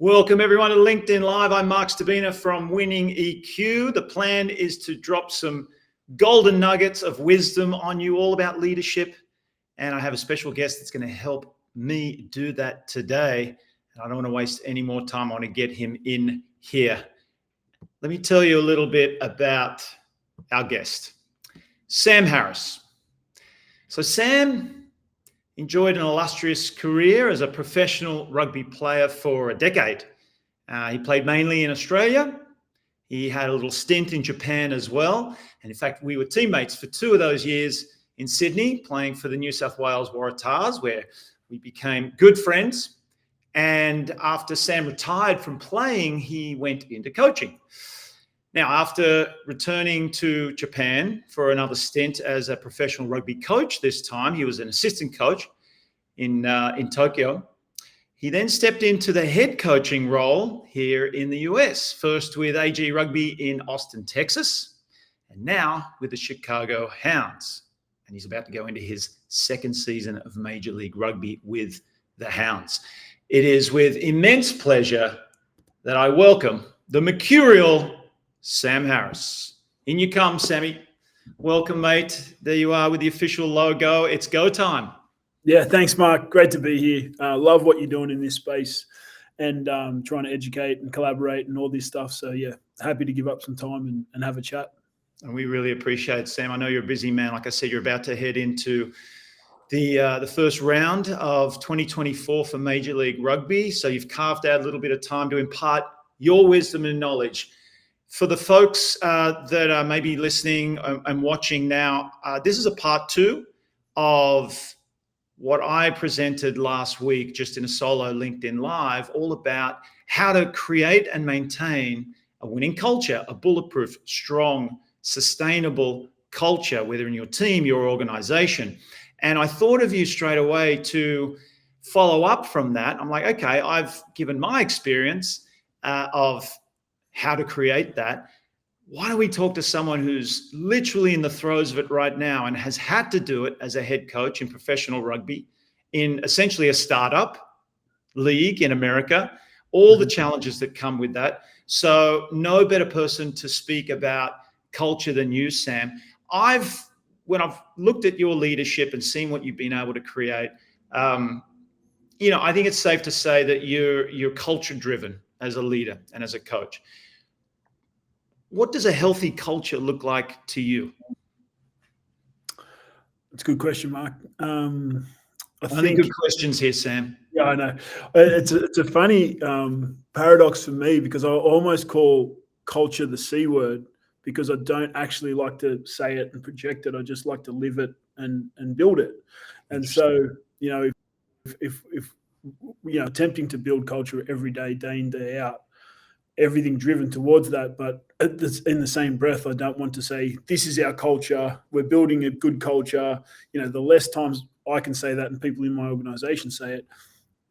Welcome everyone to LinkedIn Live. I'm Marc Stcherbina from Winning EQ. The plan is to drop some golden nuggets of wisdom on you all about leadership. And I have a special guest that's going to help me do that today. And I don't want to waste any more time. I want to get him in here. Let me tell you a little bit about our guest, Sam Harris. So Sam enjoyed an illustrious career as a professional rugby player for a decade. He played mainly in Australia. He had a little stint in Japan as well. And in fact, we were teammates for 2 of those years in Sydney, playing for the New South Wales Waratahs, where we became good friends. And after Sam retired from playing, he went into coaching. Now, after returning to Japan for another stint as a professional rugby coach, this time he was an assistant coach in Tokyo. He then stepped into the head coaching role here in the US, first with AG Rugby in Austin, Texas, and now with the Chicago Hounds. And he's about to go into his second season of Major League Rugby with the Hounds. It is with immense pleasure that I welcome the mercurial Sam Harris. In you come, Sammy. Welcome, mate. There you are with the official logo. It's go time. Yeah, thanks, Marc. Great to be here. Love what you're doing in this space and trying to educate and collaborate and all this stuff. So, yeah, happy to give up some time and have a chat. And we really appreciate it, Sam. I know you're a busy man. Like I said, you're about to head into the first round of 2024 for Major League Rugby. So you've carved out a little bit of time to impart your wisdom and knowledge. For the folks that are maybe listening and watching now, this is a part 2 of what I presented last week just in a solo LinkedIn Live, all about how to create and maintain a winning culture, a bulletproof, strong, sustainable culture, whether in your team, your organization. And I thought of you straight away to follow up from that. I'm like, okay, I've given my experience of how to create that. Why don't we talk to someone who's literally in the throes of it right now and has had to do it as a head coach in professional rugby in essentially a startup league in America, all the challenges that come with that. So no better person to speak about culture than you, Sam. When I've looked at your leadership and seen what you've been able to create, I think it's safe to say that you're culture driven as a leader and as a coach. What does a healthy culture look like to you? That's a good question, Marc. I think good questions here, Sam. Yeah, I know. It's a funny paradox for me because I almost call culture the C word because I don't actually like to say it and project it. I just like to live it and build it. And so, if attempting to build culture every day, day in, day out, everything driven towards that. But in the same breath, I don't want to say, this is our culture. We're building a good culture. The less times I can say that and people in my organization say it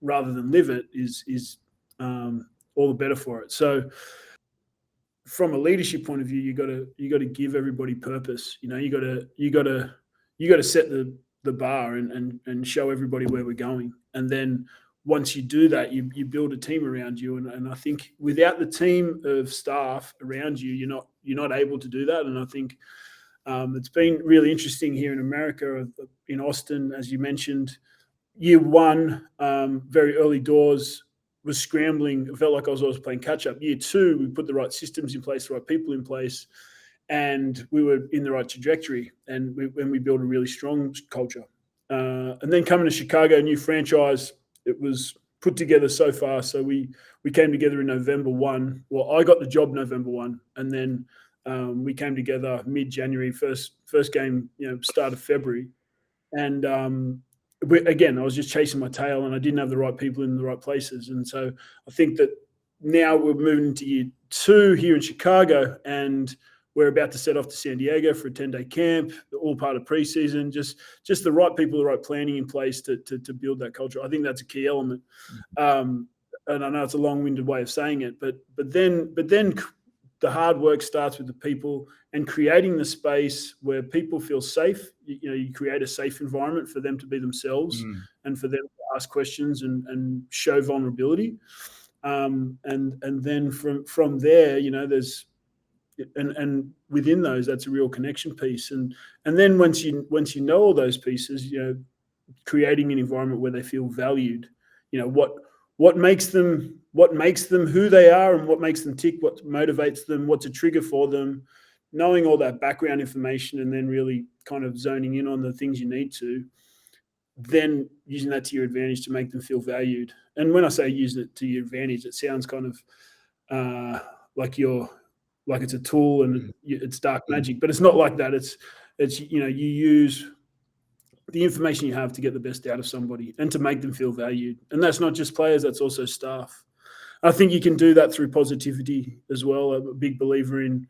rather than live it is all the better for it. So from a leadership point of view, you got to give everybody purpose. You got to set the bar and show everybody where we're going. And then once you do that, you build a team around you, and I think without the team of staff around you, you're not able to do that. And I think it's been really interesting here in America, in Austin, as you mentioned. Year 1, very early doors, was scrambling. It felt like I was always playing catch up. Year 2, we put the right systems in place, the right people in place, and we were in the right trajectory. And we built a really strong culture. And then coming to Chicago, new franchise. It was put together so fast. So we came together in November 1. Well, I got the job November 1, and then we came together mid-January, first game, start of February. And again, I was just chasing my tail, and I didn't have the right people in the right places. And so I think that now we're moving into year 2 here in Chicago, and we're about to set off to San Diego for a 10-day camp, all part of preseason, just the right people, the right planning in place to build that culture. I think that's a key element. And I know it's a long-winded way of saying it, but then the hard work starts with the people and creating the space where people feel safe. You create a safe environment for them to be themselves and for them to ask questions and show vulnerability. and then from there, there's and within those, that's a real connection piece, and then once you know all those pieces, creating an environment where they feel valued. What makes them who they are, and what makes them tick, what motivates them, what's a trigger for them, knowing all that background information, and then really kind of zoning in on the things you need to, then using that to your advantage to make them feel valued. And when I say using it to your advantage, it sounds kind of like it's a tool and it's dark magic, but it's not like that. It's you use the information you have to get the best out of somebody and to make them feel valued. And that's not just players, that's also staff. I think you can do that through positivity as well. I'm a big believer in,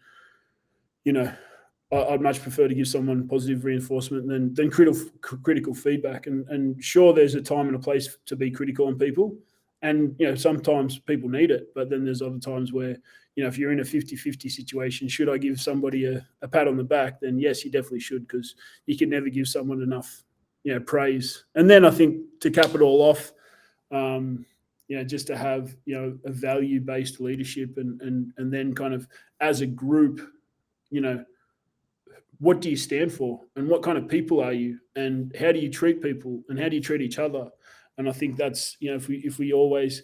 I'd much prefer to give someone positive reinforcement than critical feedback. And sure, there's a time and a place to be critical on people. And, sometimes people need it, but then there's other times where, if you're in a 50-50 situation, should I give somebody a pat on the back? Then yes, you definitely should, because you can never give someone enough, praise. And then I think to cap it all off, just to have, a value-based leadership and then kind of as a group, what do you stand for, and what kind of people are you, and how do you treat people, and how do you treat each other? And I think that's, if we always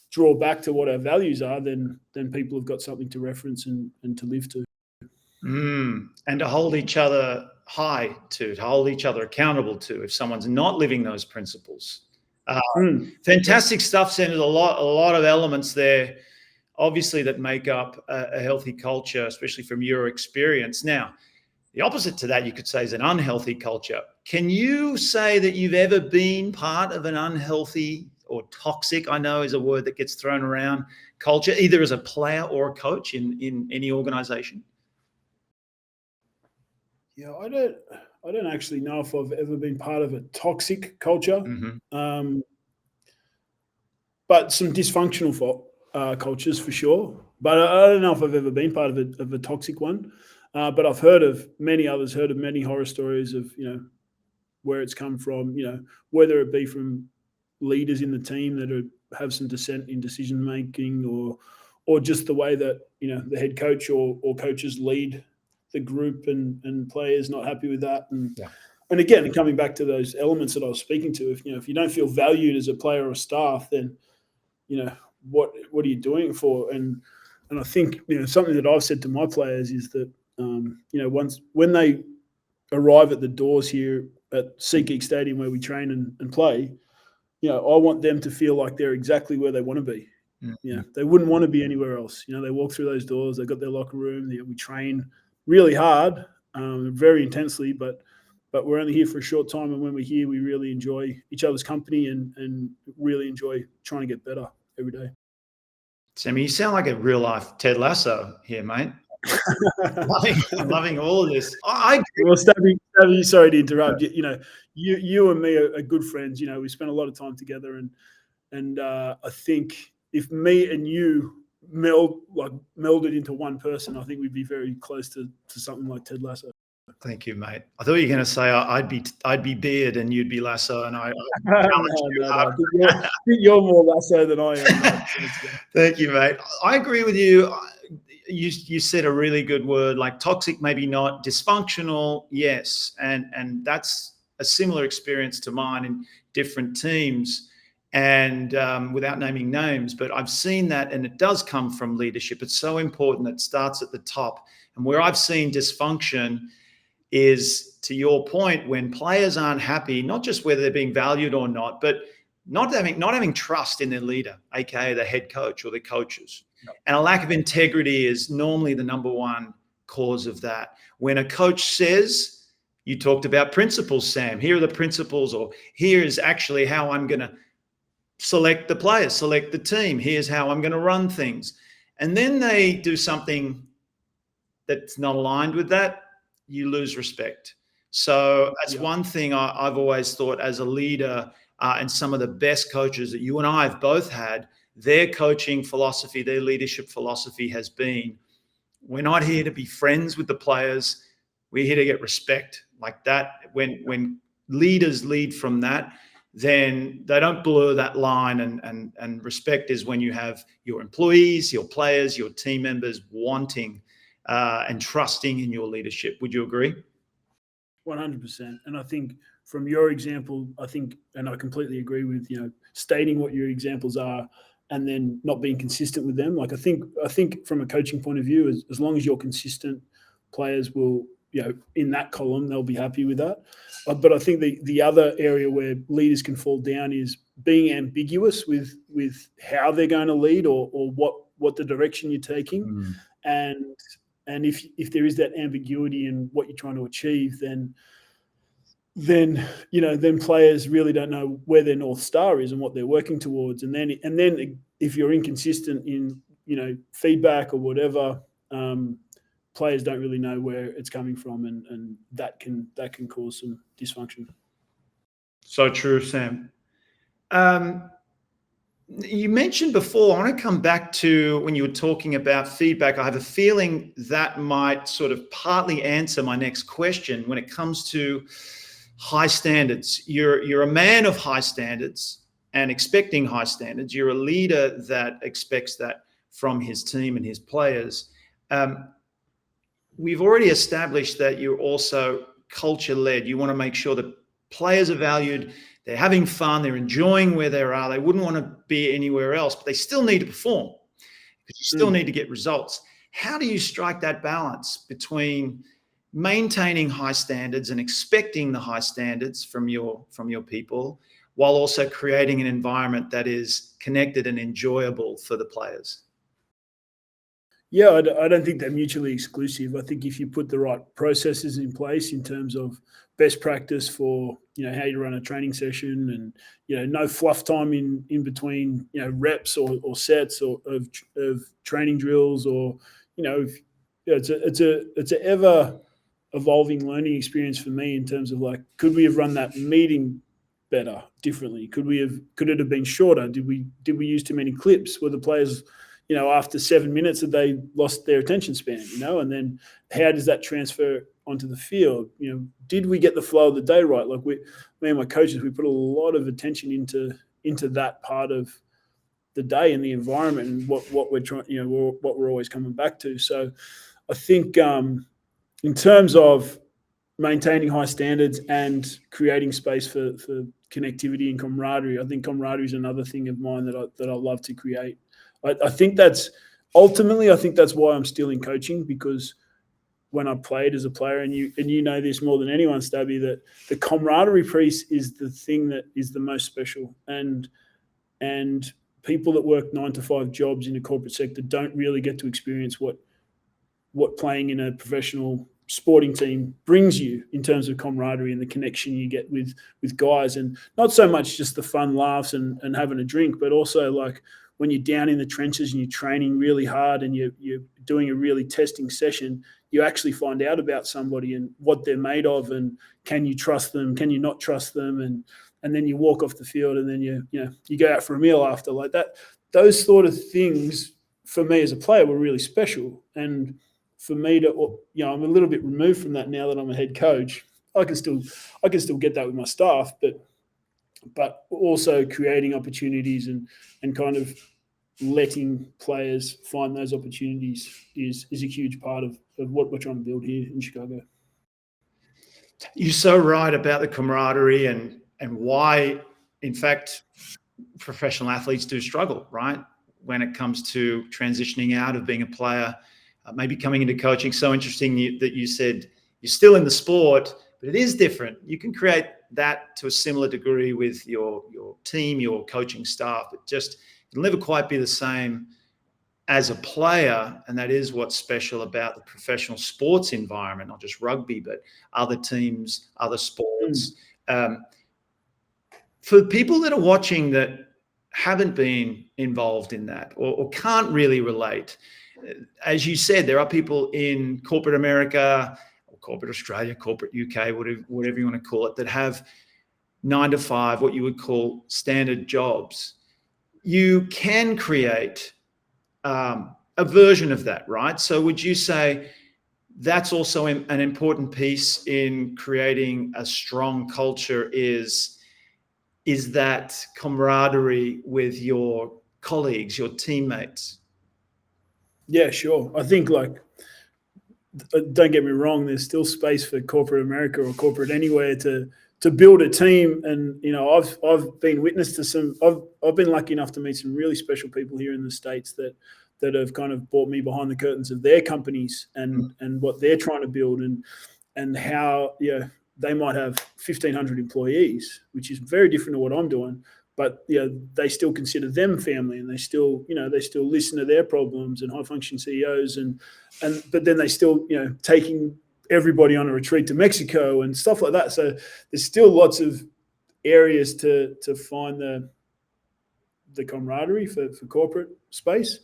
draw back to what our values are, then people have got something to reference and to live to. And to hold each other high to hold each other accountable to, if someone's not living those principles. Fantastic stuff, Senator. A lot of elements there, obviously, that make up a healthy culture, especially from your experience. Now, the opposite to that, you could say, is an unhealthy culture. Can you say that you've ever been part of an unhealthy or toxic, I know is a word that gets thrown around, culture, either as a player or a coach in any organization? Yeah, I don't actually know if I've ever been part of a toxic culture, but some dysfunctional cultures for sure. But I don't know if I've ever been part of a toxic one. But I've heard of many horror stories of, where it's come from, whether it be from leaders in the team that have some dissent in decision making, or just the way that, the head coach or coaches lead the group and players not happy with that. And again, coming back to those elements that I was speaking to, if you don't feel valued as a player or staff, then, what are you doing it for? And I think, something that I've said to my players is that, when they arrive at the doors here at SeatGeek Stadium where we train and play, I want them to feel like they're exactly where they want to be. They wouldn't want to be anywhere else. They walk through those doors, they've got their locker room, we train really hard, very intensely, but we're only here for a short time. And when we're here, we really enjoy each other's company and really enjoy trying to get better every day. Sammy, you sound like a real life Ted Lasso here, mate. loving all of this. I agree. Well, Stabby, sorry to interrupt. You and me are good friends. We spent a lot of time together, and I think if me and you melded into one person, I think we'd be very close to something like Ted Lasso. Thank you, mate. I thought you were going to say I'd be Beard and you'd be Lasso, and I challenge you. I think you're more Lasso than I am. Thank you, mate. I agree with you. You said a really good word, like toxic, maybe not, dysfunctional, yes, and that's a similar experience to mine in different teams, and without naming names, but I've seen that, and it does come from leadership. It's so important that it starts at the top, and where I've seen dysfunction is, to your point, when players aren't happy, not just whether they're being valued or not, but not having trust in their leader, aka the head coach or the coaches. No. And a lack of integrity is normally the number one cause of that. When a coach says, you talked about principles, Sam, here are the principles, or here is actually how I'm going to select the players, select the team, here's how I'm going to run things. And then they do something that's not aligned with that, you lose respect. So that's one thing I've always thought as a leader, and some of the best coaches that you and I have both had, their coaching philosophy, their leadership philosophy has been, we're not here to be friends with the players. We're here to get respect like that. When leaders lead from that, then they don't blur that line. And respect is when you have your employees, your players, your team members wanting and trusting in your leadership. Would you agree? 100%. And I think from your example, and I completely agree with, stating what your examples are and then not being consistent with them. Like I think from a coaching point of view, as long as you're consistent, players will, in that column, they'll be happy with that. But I think the other area where leaders can fall down is being ambiguous with how they're going to lead or what the direction you're taking. And if there is that ambiguity in what you're trying to achieve, then players really don't know where their North Star is and what they're working towards. And then if you're inconsistent in, feedback or whatever, players don't really know where it's coming from, and that can cause some dysfunction. So true, Sam. You mentioned before, I want to come back to when you were talking about feedback. I have a feeling that might sort of partly answer my next question when it comes to high standards. You're a man of high standards and expecting high standards. You're a leader that expects that from his team and his players. We've already established that you're also culture-led. You want to make sure that players are valued, they're having fun, they're enjoying where they are. They wouldn't want to be anywhere else, but they still need to perform because you still need to get results. How do you strike that balance between maintaining high standards and expecting the high standards from your people, while also creating an environment that is connected and enjoyable for the players? Yeah, I don't think they're mutually exclusive. I think if you put the right processes in place in terms of best practice for, how you run a training session and, no fluff time in between, reps or sets of training drills, or, it's a ever evolving learning experience for me in terms of like, could we have run that meeting better, differently? Could it have been shorter? Did we use too many clips? Were the players, after 7 minutes that they lost their attention span, and then how does that transfer onto the field? Did we get the flow of the day right? Like me and my coaches, we put a lot of attention into that part of the day and the environment and what we're trying, what we're always coming back to. So I think in terms of maintaining high standards and creating space for connectivity and camaraderie, I think camaraderie is another thing of mine that I love to create. I think that's ultimately, why I'm still in coaching, because when I played as a player, and you know this more than anyone, Stabby, that the camaraderie piece is the thing that is the most special. And people that work 9-to-5 jobs in the corporate sector don't really get to experience what playing in a professional sporting team brings you in terms of camaraderie and the connection you get with guys, and not so much just the fun laughs and having a drink, but also like when you're down in the trenches and you're training really hard and you're doing a really testing session, you actually find out about somebody and what they're made of, and can you trust them, can you not trust them, and then you walk off the field, and then you go out for a meal after, like that. Those sort of things for me as a player were really special. And for me to, I'm a little bit removed from that now that I'm a head coach. I can still get that with my staff, but also creating opportunities and kind of letting players find those opportunities is a huge part of what we're trying to build here in Chicago. You're so right about the camaraderie and why, in fact, professional athletes do struggle, right? When it comes to transitioning out of being a player, maybe coming into coaching. So interesting that you said you're still in the sport, but it is different. You can create that to a similar degree with your team, your coaching staff, but just it'll never quite be the same as a player. And that is what's special about the professional sports environment, not just rugby, but other teams, other sports. For people that are watching that haven't been involved in that or can't really relate, as you said, there are people in corporate America, or corporate Australia, corporate UK, whatever you want to call it, that have 9-to-5, what you would call standard jobs. You can create a version of that, right? So would you say that's also an important piece in creating a strong culture, is is that camaraderie with your colleagues, your teammates? Yeah, sure. I think, like, don't get me wrong, there's still space for corporate America or corporate anywhere to build a team. And I've been witness to some. I've been lucky enough to meet some really special people here in the States that have kind of brought me behind the curtains of their companies and what they're trying to build, and how they might have 1,500 employees, which is very different to what I'm doing. But they still consider them family, and they still listen to their problems, and high function CEOs, but then they still taking everybody on a retreat to Mexico and stuff like that. So there's still lots of areas to find the camaraderie for corporate space.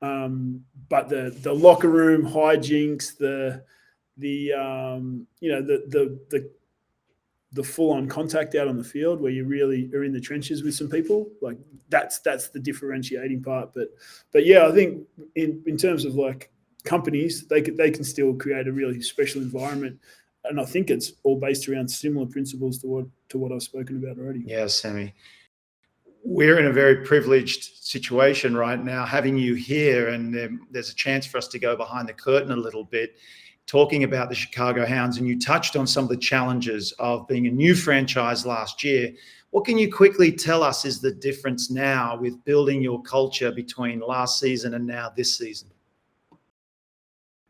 But the locker room hijinks, the full-on contact out on the field where you really are in the trenches with some people, like that's the differentiating part. But yeah, I think in terms of like companies, they can still create a really special environment, and I think it's all based around similar principles to what I've spoken about already. Yeah, Sammy. We're in a very privileged situation right now, having you here, and there's a chance for us to go behind the curtain a little bit, talking about the Chicago Hounds. And you touched on some of the challenges of being a new franchise last year. What can you quickly tell us is the difference now with building your culture between last season and now this season?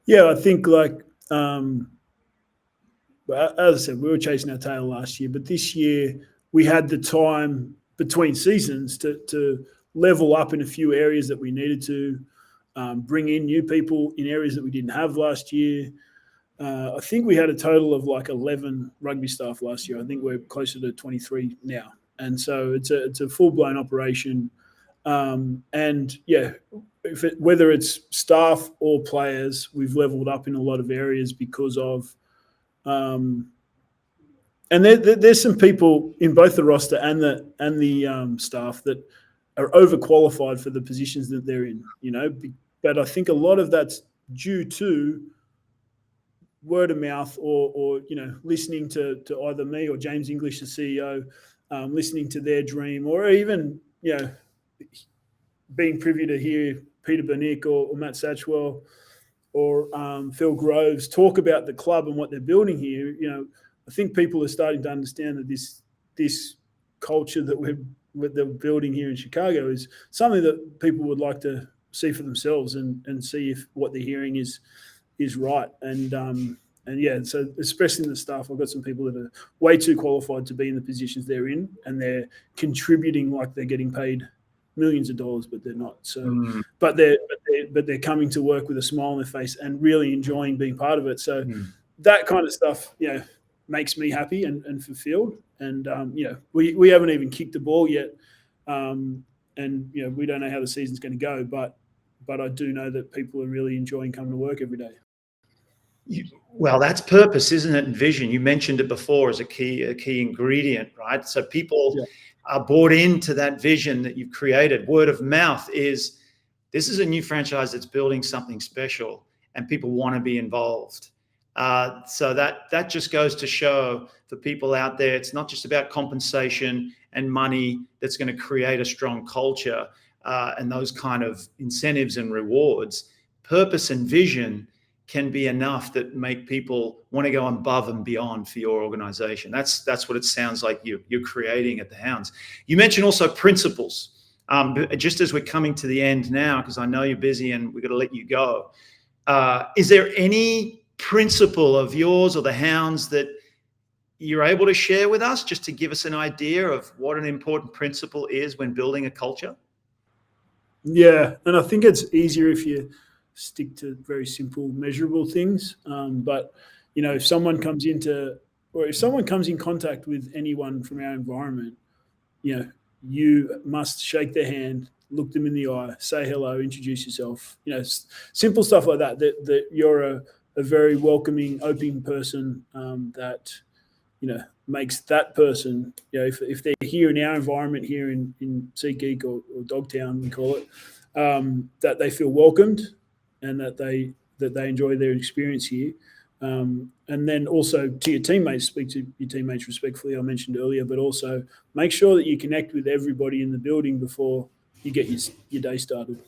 Yeah, I think as I said, we were chasing our tail last year, but this year we had the time between seasons to level up in a few areas that we needed to, bring in new people in areas that we didn't have last year. I think we had a total of like 11 rugby staff last year. I think we're closer to 23 now. And so it's a full-blown operation. And yeah, whether it's staff or players, we've leveled up in a lot of areas because of and there's some people in both the roster and the staff that are overqualified for the positions that they're in, but I think a lot of that's due to word of mouth or listening to either me or James English, the CEO, listening to their dream, or even being privy to hear Peter Bernick or Matt Satchwell or Phil Groves talk about the club and what they're building here. I think people are starting to understand that this culture that we're building here in Chicago is something that people would like to see for themselves and see if what they're hearing is right. And yeah, so especially in the staff, I've got some people that are way too qualified to be in the positions they're in, and they're contributing like they're getting paid millions of dollars, but they're not. So, but they're coming to work with a smile on their face and really enjoying being part of it. So that kind of stuff, makes me happy and fulfilled. And we haven't even kicked the ball yet, and we don't know how the season's going to go, but I do know that people are really enjoying coming to work every day. Well, that's purpose, isn't it? And vision. You mentioned it before as a key ingredient, right? So people are bought into that vision that you've created. Word of mouth is, this is a new franchise that's building something special, and people want to be involved. So that just goes to show for people out there, it's not just about compensation and money that's going to create a strong culture and those kind of incentives and rewards. Purpose and vision can be enough that make people want to go above and beyond for your organization. That's what it sounds like you're creating at the Hounds. You mentioned also principles. Just as we're coming to the end now, because I know you're busy and we're going to let you go, is there any principle of yours or the Hounds that you're able to share with us, just to give us an idea of what an important principle is when building a culture? Yeah, and I think it's easier if you stick to very simple, measurable things. But if someone comes in contact with anyone from our environment, you must shake their hand, look them in the eye, say hello, introduce yourself. Simple stuff like that. That you're a very welcoming, open person that makes that person, if they're here in our environment here in SeatGeek or Dogtown, we call it, that they feel welcomed and that they enjoy their experience here. And then also to your teammates, speak to your teammates respectfully, I mentioned earlier, but also make sure that you connect with everybody in the building before you get your day started.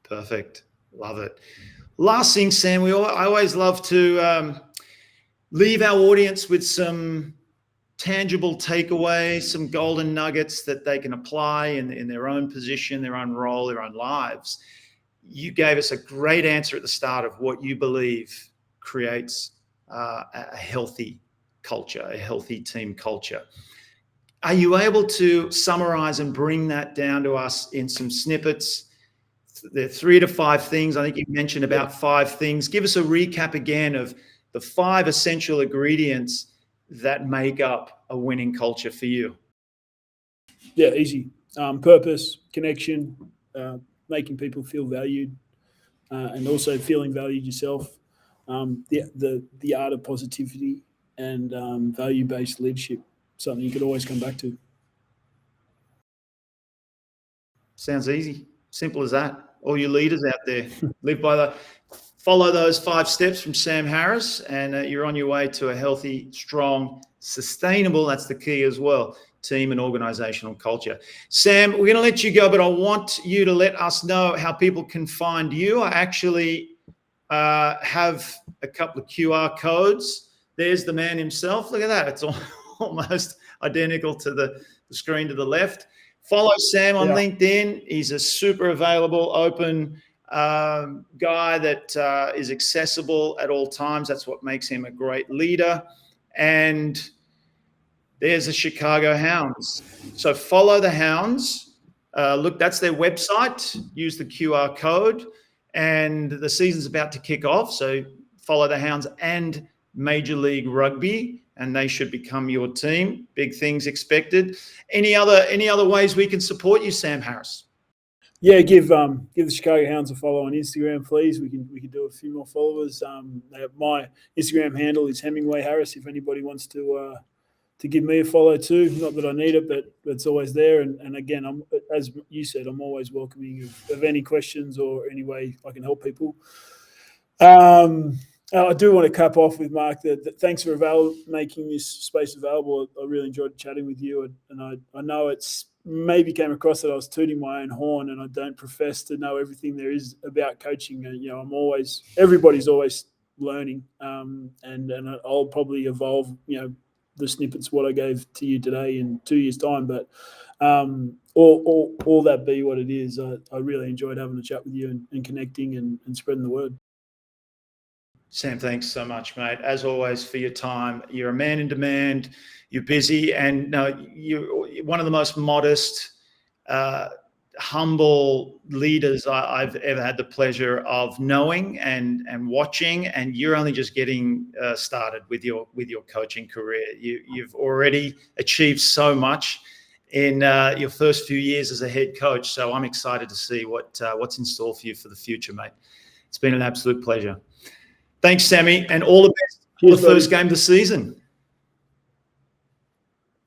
Perfect. Love it. Last thing, Sam, I always love to leave our audience with some tangible takeaways, some golden nuggets that they can apply in their own position, their own role, their own lives. You gave us a great answer at the start of what you believe creates a healthy culture, a healthy team culture. Are you able to summarize and bring that down to us in some snippets? There are 3 to 5 things. I think you mentioned about 5 things. Give us a recap again of the 5 essential ingredients that make up a winning culture for you. Yeah, easy. Purpose, connection, making people feel valued, and also feeling valued yourself. The art of positivity and value-based leadership, something you could always come back to. Sounds easy. Simple as that. All you leaders out there, follow those 5 steps from Sam Harris, and you're on your way to a healthy, strong, sustainable, that's the key as well, team and organizational culture. Sam, we're going to let you go, but I want you to let us know how people can find you. I actually have a couple of QR codes. There's the man himself. Look at that. It's almost identical to the screen to the left. Follow Sam on LinkedIn. He's a super available, open guy that is accessible at all times. That's what makes him a great leader. And there's the Chicago Hounds. So follow the Hounds. Look, that's their website. Use the QR code. And the season's about to kick off. So follow the Hounds and Major League Rugby, and they should become your team. Big things expected. Any other ways we can support you, Sam Harris? Yeah, give the Chicago Hounds a follow on Instagram, please. We can do a few more followers. My Instagram handle is Hemingway Harris. If anybody wants to give me a follow too, not that I need it, but it's always there. And again, as you said, I'm always welcoming of any questions or any way I can help people. I do want to cap off with Marc that thanks for making this space available. I really enjoyed chatting with you, and I know it's maybe came across that I was tooting my own horn, and I don't profess to know everything there is about coaching. Everybody's always learning, and I'll probably evolve. The snippets what I gave to you today in 2 years' time, but all that be what it is. I really enjoyed having a chat with you and connecting and spreading the word. Sam, thanks so much, mate. As always, for your time. You're a man in demand. You're busy, and you're one of the most modest, humble leaders I've ever had the pleasure of knowing and watching. And you're only just getting started with your coaching career. You've already achieved so much in your first few years as a head coach. So I'm excited to see what's in store for you for the future, mate. It's been an absolute pleasure. Thanks, Sammy, and all the best for the first game of the season.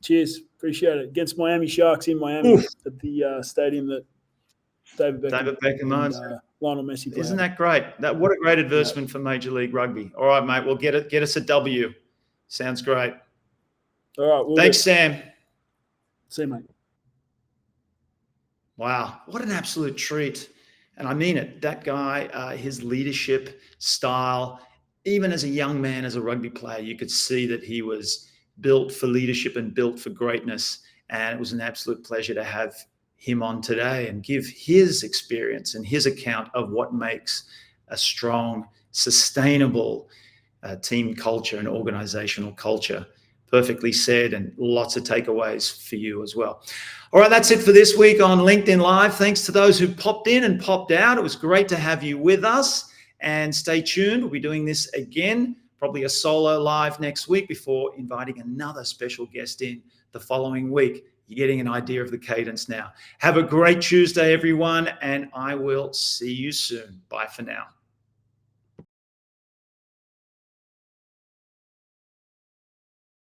Cheers. Appreciate it. Against Miami Sharks in Miami at the stadium that David Beckham owns. Lionel Messi played. Isn't that great? What a great advertisement for Major League Rugby. All right, mate. Well, get us a W. Sounds great. All right. Thanks, Sam. See you, mate. Wow. What an absolute treat. And I mean it. That guy, his leadership style, even as a young man, as a rugby player, you could see that he was built for leadership and built for greatness. And it was an absolute pleasure to have him on today and give his experience and his account of what makes a strong, sustainable team culture and organizational culture. Perfectly said, and lots of takeaways for you as well. All right, that's it for this week on LinkedIn Live. Thanks to those who popped in and popped out. It was great to have you with us. And stay tuned. We'll be doing this again, probably a solo live next week before inviting another special guest in the following week. You're getting an idea of the cadence now. Have a great Tuesday, everyone, and I will see you soon. Bye for now.